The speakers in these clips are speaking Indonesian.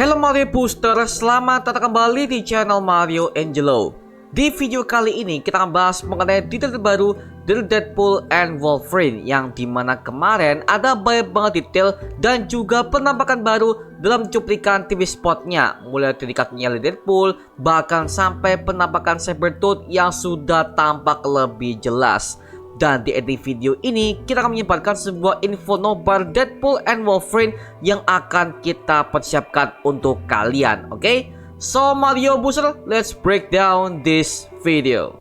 Halo Mario Booster, selamat datang kembali di channel Mario Angelo. Di video kali ini kita akan bahas mengenai detail terbaru dari Deadpool and Wolverine, yang dimana kemarin ada banyak banget detail dan juga penampakan baru dalam cuplikan TV spotnya, mulai dari kakinya Deadpool bahkan sampai penampakan Sabretooth yang sudah tampak lebih jelas. Dan di edit video ini kita akan menyebarkan sebuah info nobar Deadpool and Wolverine yang akan kita persiapkan untuk kalian. Oke? So Mario Booster, let's break down this video.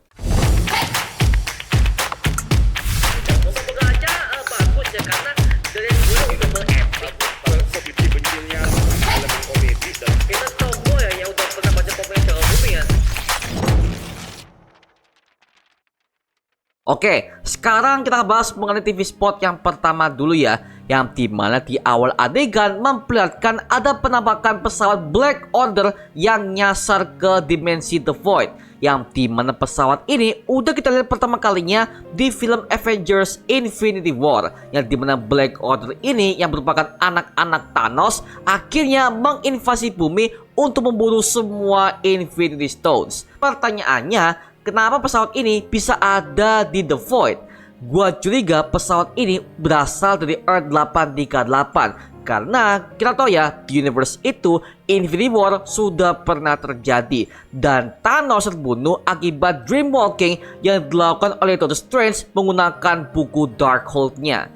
Oke, sekarang kita bahas mengenai TV spot yang pertama dulu ya, yang dimana di awal adegan memperlihatkan ada penampakan pesawat Black Order yang nyasar ke dimensi The Void, yang dimana pesawat ini udah kita lihat pertama kalinya di film Avengers Infinity War, yang dimana Black Order ini yang merupakan anak-anak Thanos akhirnya menginvasi bumi untuk memburu semua Infinity Stones. Pertanyaannya, kenapa pesawat ini bisa ada di The Void? Gua curiga pesawat ini berasal dari Earth 838, karena kita tahu ya, di universe itu Infinity War sudah pernah terjadi dan Thanos terbunuh akibat dreamwalking yang dilakukan oleh Doctor Strange menggunakan buku Darkhold-nya.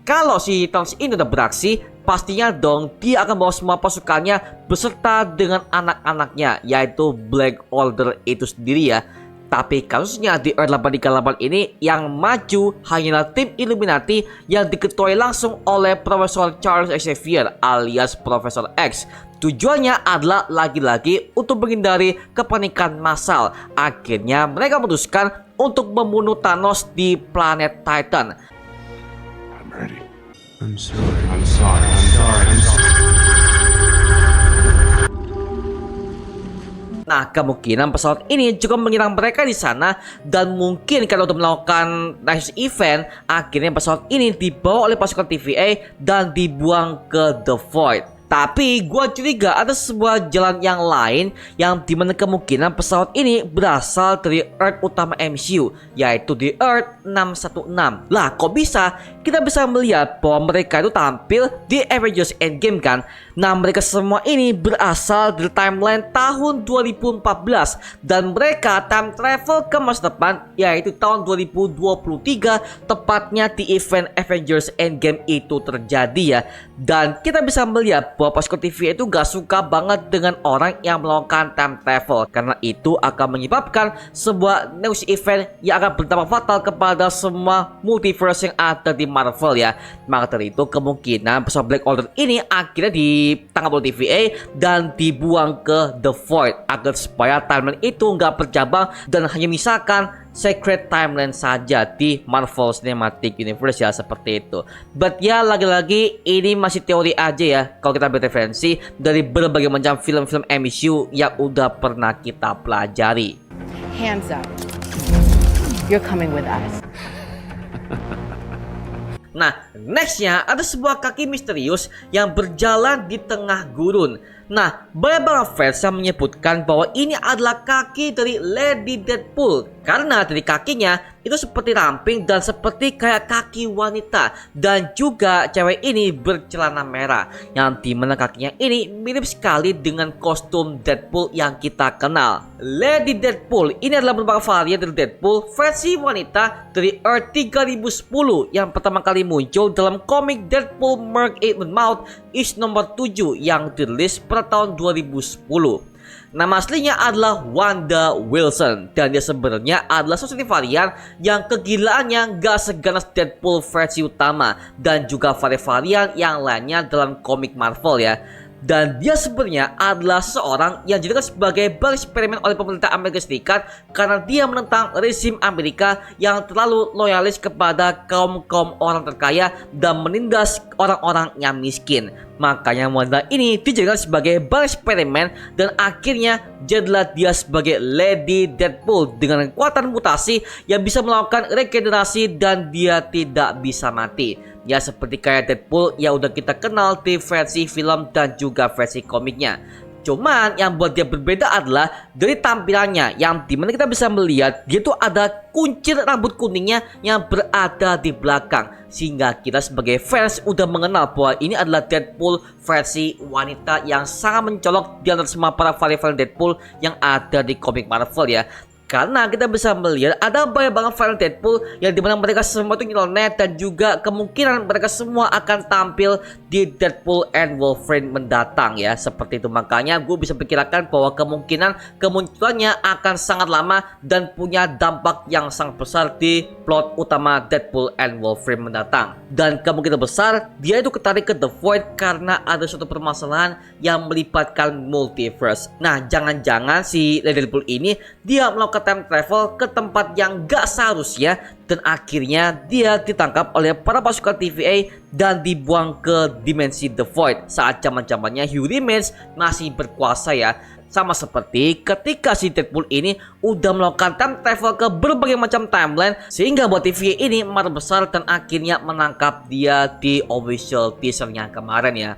Kalau si Thanos ini udah beraksi, pastinya dong dia akan bawa semua pasukannya beserta dengan anak-anaknya, yaitu Black Order itu sendiri ya. Tapi kasusnya di Earth 838 ini yang maju hanyalah tim Illuminati yang diketuai langsung oleh Profesor Charles Xavier alias Profesor X. Tujuannya adalah lagi-lagi untuk menghindari kepanikan massal. Akhirnya mereka memutuskan untuk membunuh Thanos di planet Titan. I'm ready. I'm sorry. Nah, kemungkinan pesawat ini juga menyerang mereka di sana, dan mungkin kalau untuk melakukan next event, akhirnya pesawat ini dibawa oleh pasukan TVA dan dibuang ke The Void. Tapi gua curiga ada sebuah jalan yang lain, yang dimana kemungkinan pesawat ini berasal dari Earth utama MCU, yaitu di Earth 616. Lah, kok bisa? Kita bisa melihat bahwa mereka itu tampil di Avengers Endgame kan? Nah, mereka semua ini berasal dari timeline tahun 2014, dan mereka time travel ke masa depan, yaitu tahun 2023, tepatnya di event Avengers Endgame itu terjadi ya. Dan kita bisa melihat bahwa pasukan TV itu gak suka banget dengan orang yang melakukan time travel, karena itu akan menyebabkan sebuah news event yang akan berdampak fatal kepada semua multiverse yang ada di Marvel ya. Maka dari itu kemungkinan pesawat Black Order ini akhirnya ditangkap oleh TVA dan dibuang ke The Void, agar supaya timeline itu nggak bercabang dan hanya misalkan Secret Timeline saja di Marvel Cinematic Universe ya, seperti itu. But ya, lagi-lagi ini masih teori aja ya, kalau kita berreferensi dari berbagai macam film-film MCU yang udah pernah kita pelajari. Hands up. You're coming with us. Nah, nextnya ada sebuah kaki misterius yang berjalan di tengah gurun. Nah, banyak fans yang menyebutkan bahwa ini adalah kaki dari Lady Deadpool, karena dari kakinya itu seperti ramping dan seperti kayak kaki wanita. Dan juga cewek ini bercelana merah, yang dimana kakinya ini mirip sekali dengan kostum Deadpool yang kita kenal. Lady Deadpool ini adalah merupakan varian dari Deadpool versi wanita dari Earth 3010 yang pertama kali muncul dalam komik Deadpool Merc 8 Mouth issue nomor 7 yang dirilis pada tahun 2010. Nama aslinya adalah Wanda Wilson, dan dia sebenarnya adalah sosok varian yang kegilaannya gak seganas Deadpool versi utama dan juga varian yang lainnya dalam komik Marvel ya. Dan dia sebenarnya adalah seseorang yang dijadikan sebagai bahan eksperimen oleh pemerintah Amerika Serikat karena dia menentang rezim Amerika yang terlalu loyalis kepada kaum orang terkaya dan menindas orang-orang yang miskin. Makanya Wanda ini dijadikan sebagai bahan eksperimen dan akhirnya jadilah dia sebagai Lady Deadpool dengan kekuatan mutasi yang bisa melakukan regenerasi dan dia tidak bisa mati. Ya seperti kayak Deadpool yang udah kita kenal di versi film dan juga versi komiknya. Cuman yang buat dia berbeda adalah dari tampilannya, yang dimana kita bisa melihat dia tuh ada kuncir rambut kuningnya yang berada di belakang, sehingga kita sebagai fans udah mengenal bahwa ini adalah Deadpool versi wanita yang sangat mencolok di antara semua para varian Deadpool yang ada di komik Marvel ya. Karena kita bisa melihat ada banyak banget varian Deadpool yang dimana mereka semua itu nyeleneh dan juga kemungkinan mereka semua akan tampil di Deadpool and Wolverine mendatang ya. Seperti itu, makanya gue bisa perkirakan bahwa kemungkinan kemunculannya akan sangat lama dan punya dampak yang sangat besar di plot utama Deadpool and Wolverine mendatang. Dan kemungkinan besar dia itu ketarik ke The Void karena ada suatu permasalahan yang melibatkan multiverse. Nah, jangan-jangan si Deadpool ini dia melakukan time travel ke tempat yang gak seharusnya dan akhirnya dia ditangkap oleh para pasukan TVA dan dibuang ke dimensi The Void saat zaman-zamannya Hugh Remains masih berkuasa ya. Sama seperti ketika si Deadpool ini udah melakukan time travel ke berbagai macam timeline sehingga buat TVA ini marah besar dan akhirnya menangkap dia di official teasernya kemarin ya.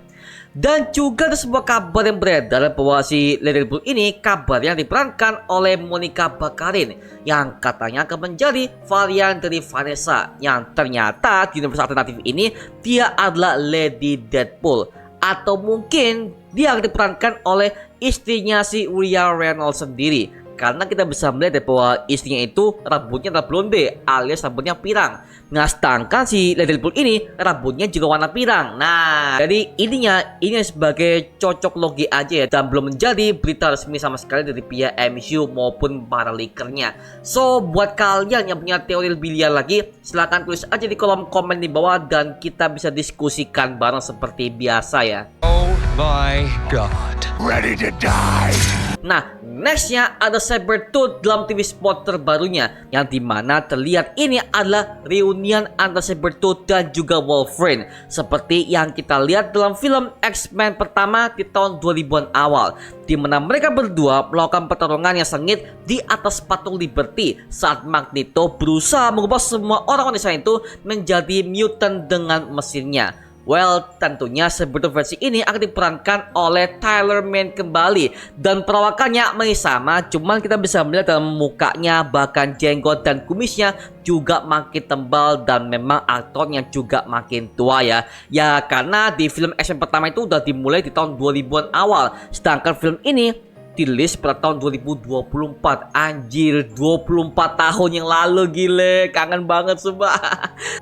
Dan juga ada sebuah kabar yang beredar bahwa si Deadpool ini kabar yang diperankan oleh Monica Baccarin yang katanya akan menjadi varian dari Vanessa, yang ternyata di universe alternatif ini dia adalah Lady Deadpool, atau mungkin dia akan diperankan oleh istrinya si Ryan Reynolds sendiri. Karena kita bisa melihat bahwa istrinya itu rambutnya adalah blonde alias rambutnya pirang. Nah, sedangkan si Deadpool ini rambutnya juga warna pirang. Nah, jadi ini sebagai cocok logi aja ya, dan belum menjadi berita resmi sama sekali dari pihak MCU maupun para leakernya. So, buat kalian yang punya teori lebih liar lagi, silahkan tulis aja di kolom komen di bawah dan kita bisa diskusikan bareng seperti biasa ya. Oh my god. Ready to die. Nah, nextnya ada Sabretooth dalam TV spot terbarunya, yang dimana terlihat ini adalah reunian antara Sabretooth dan juga Wolverine, seperti yang kita lihat dalam film X-Men pertama di tahun 2000-an awal, dimana mereka berdua melakukan pertarungan yang sengit di atas patung Liberty saat Magneto berusaha mengubah semua orang-orang di sana itu menjadi mutant dengan mesinnya. Well, tentunya Sabretooth versi ini akan diperankan oleh Tyler Mane kembali dan perawakannya masih sama, cuman kita bisa melihat dalam mukanya bahkan jenggot dan kumisnya juga makin tebal dan memang aktornya juga makin tua ya. Ya karena di film X-Men pertama itu udah dimulai di tahun 2000-an awal, sedangkan film ini dirilis pada tahun 2024. Anjir, 24 tahun yang lalu, gile, kangen banget sumpah.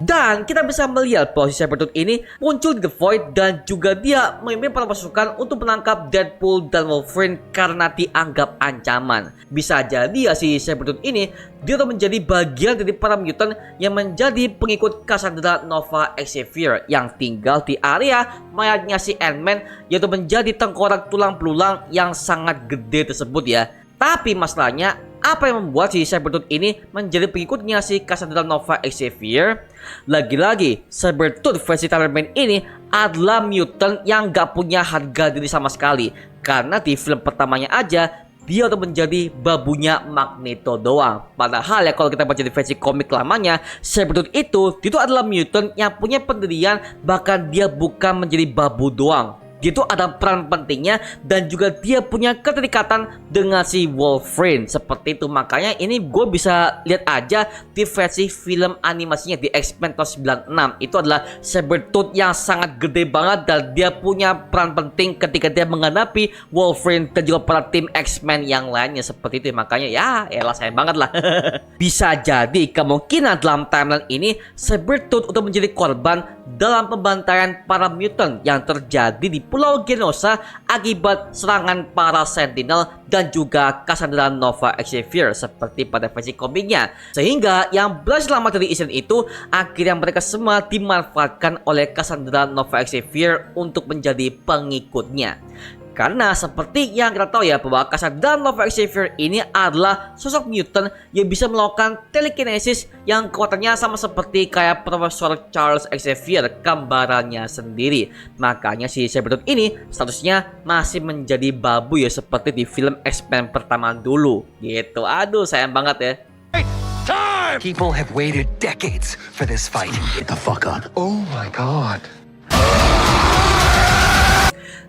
Dan kita bisa melihat bahwa si Sabretooth ini muncul di The Void dan juga dia memimpin para pasukan untuk menangkap Deadpool dan Wolverine karena dianggap ancaman. Bisa jadi ya si Sabretooth ini dia tuh menjadi bagian dari para mutant yang menjadi pengikut Cassandra Nova Xavier yang tinggal di area mayatnya si Ant-Man, yaitu menjadi tengkorak tulang belulang yang sangat gede tersebut ya. Tapi masalahnya, apa yang membuat si Sabretooth ini menjadi pengikutnya si Cassandra Nova Xavier? Lagi-lagi, Sabretooth versi Tyler Mane ini adalah mutant yang gak punya harga diri sama sekali, karena di film pertamanya aja dia udah menjadi babunya Magneto doang. Padahal ya kalau kita baca di versi komik lamanya, Sabretooth itu adalah mutant yang punya pendirian, bahkan dia bukan menjadi babu doang. Dia tuh ada peran pentingnya dan juga dia punya keterikatan dengan si Wolverine. Seperti itu, makanya ini gue bisa lihat aja di versi film animasinya di X-Men tahun 96. Itu adalah Sabretooth yang sangat gede banget dan dia punya peran penting ketika dia menghadapi Wolverine dan juga para tim X-Men yang lainnya. Seperti itu, makanya ya elah sayang banget lah. Bisa jadi kemungkinan dalam timeline ini Sabretooth udah menjadi korban dalam pembantaian para mutant yang terjadi di Pulau Genosha akibat serangan para Sentinel dan juga Cassandra Nova Xavier seperti pada versi komiknya. Sehingga yang berhasil selamat dari insiden itu akhirnya mereka semua dimanfaatkan oleh Cassandra Nova Xavier untuk menjadi pengikutnya. Karena seperti yang kita tahu ya, bahwa Kasdan Nova Xavier ini adalah sosok mutant yang bisa melakukan telekinesis yang kekuatannya sama seperti kayak Profesor Charles Xavier, kembarannya sendiri. Makanya si Sabretooth ini statusnya masih menjadi babu ya, seperti di film X-Men pertama dulu gitu. Aduh, sayang banget ya. People have waited decades for this fight. Get the fuck up. Oh my god.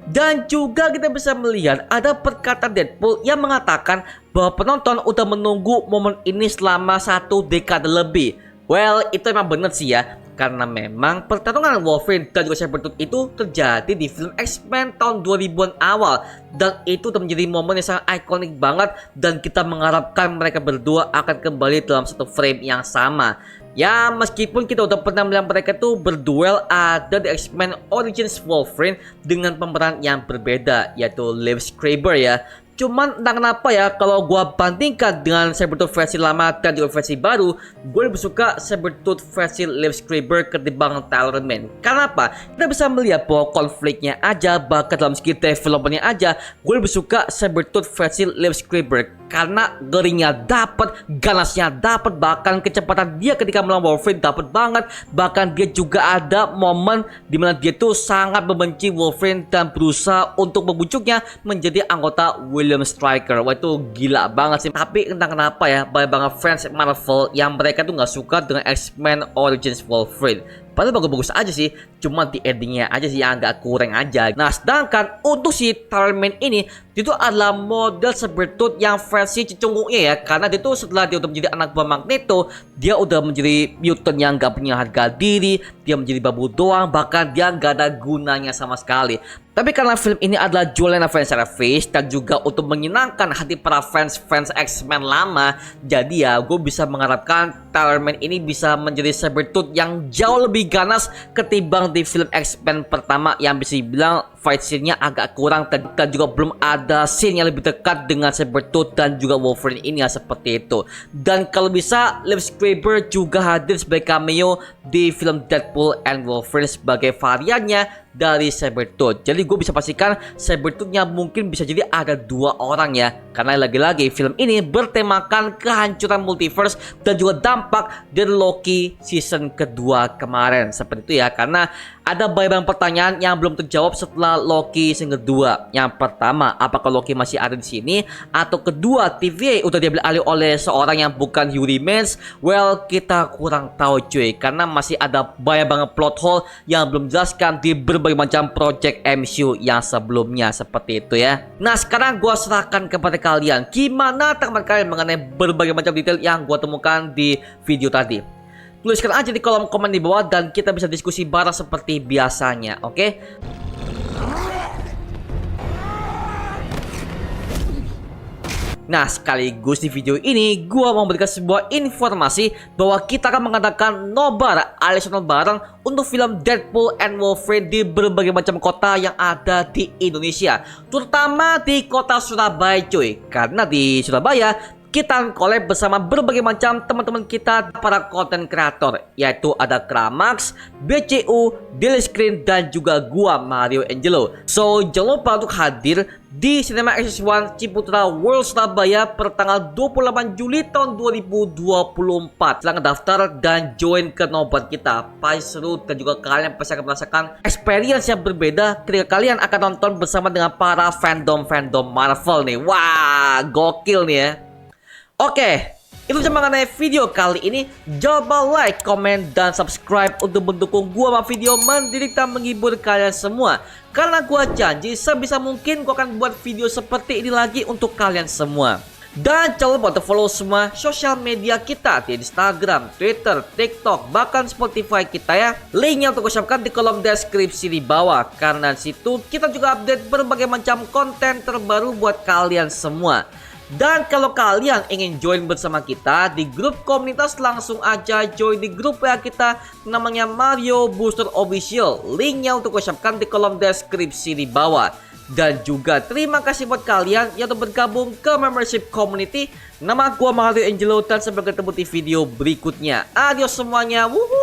Dan juga kita bisa melihat ada perkataan Deadpool yang mengatakan bahwa penonton udah menunggu momen ini selama 1 dekade lebih. Well, itu emang bener sih ya, karena memang pertarungan Wolverine dan juga Sabretooth itu terjadi di film X-Men tahun 2000-an awal. Dan itu udah menjadi momen yang sangat ikonik banget, dan kita mengharapkan mereka berdua akan kembali dalam satu frame yang sama. Ya, meskipun kita udah pernah melihat mereka tuh berduel ada di X-Men Origins Wolverine dengan pemeran yang berbeda, yaitu Liv Schreiber ya. Cuman entah kenapa ya, kalau gua bandingkan dengan Sabretooth versi lama dan juga versi baru, gue lebih suka Sabretooth versi Liv Schreiber ketimbang Tyler Mane. Karena apa? Kita bisa melihat bahwa konfliknya aja, bahkan dalam segi developmentnya aja, gue lebih suka Sabretooth versi Liv Schreiber. Karena gerinya dapat, ganasnya dapat, bahkan kecepatan dia ketika melawan Wolverine dapat banget. Bahkan dia juga ada momen dimana dia tuh sangat membenci Wolverine dan berusaha untuk membujuknya menjadi anggota William Stryker. Wah, itu gila banget sih. Tapi entah kenapa ya, banyak banget fans Marvel yang mereka tuh nggak suka dengan X-Men Origins Wolverine. Padahal bagus-bagus aja sih, cuma di endingnya aja sih yang agak kurang aja. Nah, sedangkan untuk si Tyler Mane ini, itu adalah model Sabretooth yang versi cecunguknya ya. Karena dia tuh setelah dia udah menjadi anak buah Magneto, dia udah menjadi mutant yang gak punya harga diri, dia menjadi babu doang, bahkan dia gak ada gunanya sama sekali. Tapi karena film ini adalah jualan fan service dan juga untuk menyenangkan hati para fans X-Men lama, jadi ya gue bisa mengharapkan Tyler Mane ini bisa menjadi Sabretooth yang jauh lebih ganas ketimbang di film X-Men pertama yang bisa dibilang fight scene-nya agak kurang dan juga belum ada scene yang lebih dekat dengan Sabretooth dan juga Wolverine ini ya, seperti itu. Dan kalau bisa Liv Schreiber juga hadir sebagai cameo di film Deadpool and Wolverine sebagai variannya dari Sabretooth. Jadi gue bisa pastikan Sabretooth-nya mungkin bisa jadi ada 2 orang ya. Karena lagi-lagi film ini bertemakan kehancuran multiverse dan juga dampak dari Loki season kedua kemarin. Seperti itu ya, karena ada banyak pertanyaan yang belum terjawab setelah Loki season kedua. Yang pertama, apakah Loki masih ada di sini? Atau kedua, TVA udah diambil alih oleh seorang yang bukan Yuri Mans? Well, kita kurang tahu cuy, karena masih ada banyak banget plot hole yang belum dijelaskan di berbagai macam project MCU yang sebelumnya, seperti itu ya. Nah, sekarang gua serahkan kepada kalian, gimana tanggapan kalian mengenai berbagai macam detail yang gua temukan di video tadi. Tuliskan aja di kolom komen di bawah dan kita bisa diskusi bareng seperti biasanya, oke? Nah, sekaligus di video ini gua mau memberikan sebuah informasi bahwa kita akan mengadakan nobar alias nonton bareng untuk film Deadpool and Wolverine di berbagai macam kota yang ada di Indonesia, terutama di kota Surabaya cuy. Karena di Surabaya kita collab bersama berbagai macam teman-teman kita para content creator, yaitu ada Kramax, BCU, Daily Screen, dan juga gua Mario Angelo. So jangan lupa untuk hadir di Cinema X1 Ciputra World Surabaya per tanggal 28 Juli tahun 2024. Silahkan daftar dan join ke nobar kita. Pasti seru dan juga kalian pasti akan merasakan experience yang berbeda ketika kalian akan nonton bersama dengan para fandom Marvel nih. Wah, gokil nih ya. Oke, itu saja mengenai video kali ini. Jangan lupa like, komen, dan subscribe untuk mendukung gua sama video mendidik dan menghibur kalian semua. Karena gua janji sebisa mungkin gua akan buat video seperti ini lagi untuk kalian semua. Dan jangan lupa untuk follow semua sosial media kita di Instagram, Twitter, TikTok, bahkan Spotify kita ya. Linknya untuk gue siapkan di kolom deskripsi di bawah. Karena di situ kita juga update berbagai macam konten terbaru buat kalian semua. Dan kalau kalian ingin join bersama kita di grup komunitas, langsung aja join di grup WA kita namanya Mario Booster Official. Linknya untuk gue siapkan di kolom deskripsi di bawah. Dan juga terima kasih buat kalian yang telah bergabung ke membership community. Nama gue Mario Angelo dan sampai ketemu di video berikutnya. Adios semuanya. Wuhu.